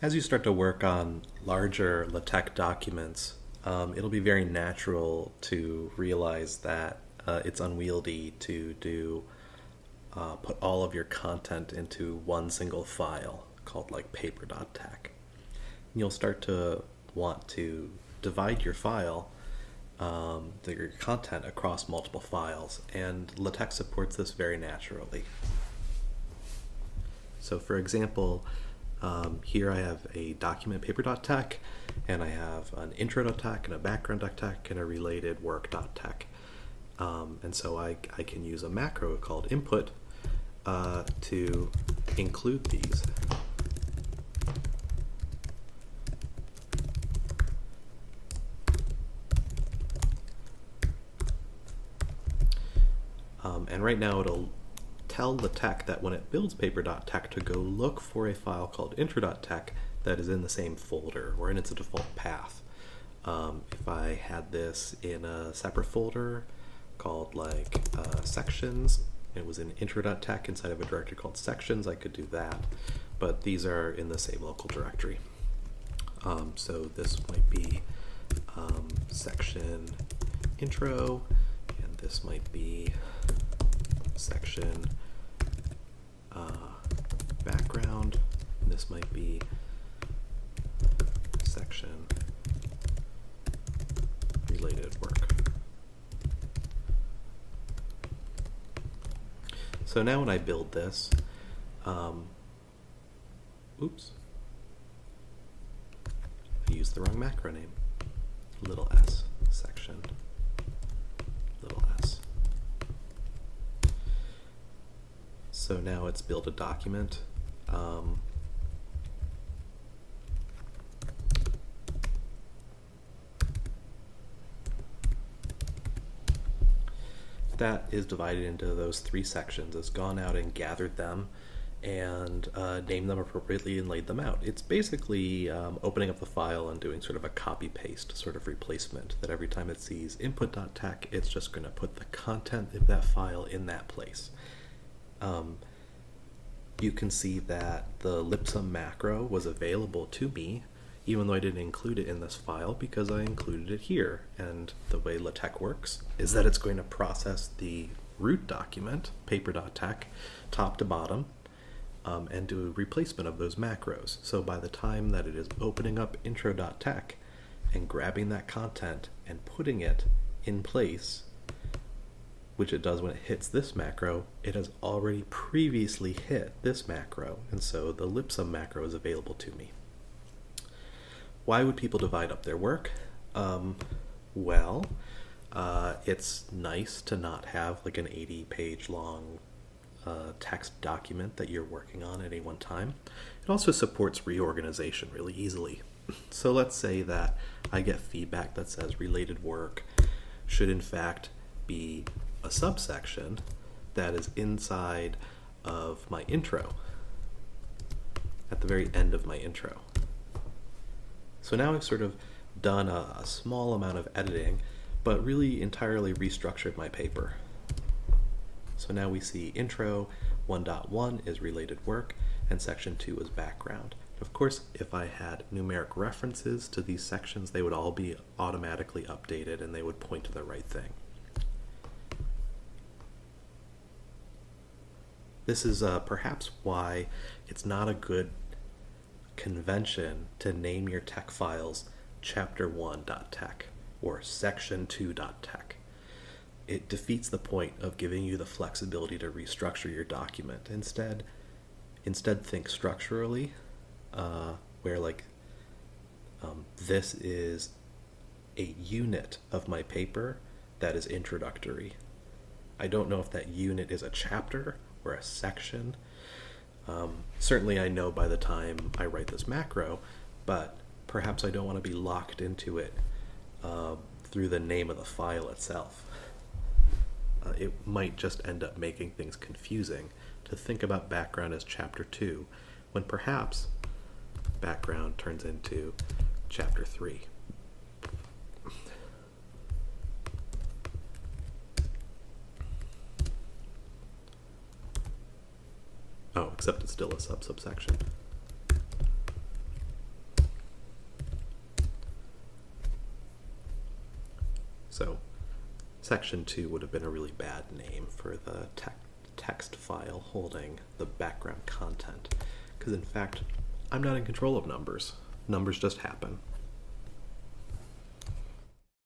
As you start to work on larger LaTeX documents, it'll be very natural to realize that it's unwieldy to put all of your content into one single file called like paper.tex. You'll start to want to divide your file, your content across multiple files, and LaTeX supports this very naturally. So for example, here I have a document paper.tex, and I have an intro.tex and a background.tex and a related work.tex. And so I can use a macro called input to include these. And right now it'll tell LaTeX that when it builds paper.tex to go look for a file called intro.tex that is in the same folder or in its default path. If I had this in a separate folder called like sections, it was in intro.tex inside of a directory called sections, I could do that. But these are in the same local directory. So this might be section intro, and this might be section background, and this might be section related work. So now when I build this, oops, I used the wrong macro name, little s, section, little s. So now it's build a document. That is divided into those three sections. It's gone out and gathered them and named them appropriately and laid them out. It's basically opening up the file and doing sort of a copy-paste sort of replacement, that every time it sees input.tex, it's just going to put the content of that file in that place. You can see that the lipsum macro was available to me, even though I didn't include it in this file, because I included it here. And the way LaTeX works is that it's going to process the root document, paper.tex, top to bottom, and do a replacement of those macros. So by the time that it is opening up intro.tex and grabbing that content and putting it in place, which it does when it hits this macro, it has already previously hit this macro, and so the lipsum macro is available to me. Why would people divide up their work? It's nice to not have like an 80-page long text document that you're working on at any one time. It also supports reorganization really easily. So let's say that I get feedback that says related work should in fact be a subsection that is inside of my intro, at the very end of my intro. So now I've sort of done a small amount of editing, but really entirely restructured my paper. So now we see intro 1.1 is related work, and section 2 is background. Of course, if I had numeric references to these sections, they would all be automatically updated and they would point to the right thing. This is perhaps why it's not a good convention to name your tex files chapter1.tex or section2.tex. It defeats the point of giving you the flexibility to restructure your document. Instead think structurally, where like this is a unit of my paper that is introductory. I don't know if that unit is a chapter or a section. Certainly I know by the time I write this macro, but perhaps I don't want to be locked into it through the name of the file itself. It might just end up making things confusing to think about background as chapter 2, when perhaps background turns into chapter 3. Oh, except it's still a subsection. So section 2 would have been a really bad name for the text file holding the background content, because in fact, I'm not in control of numbers. Numbers just happen.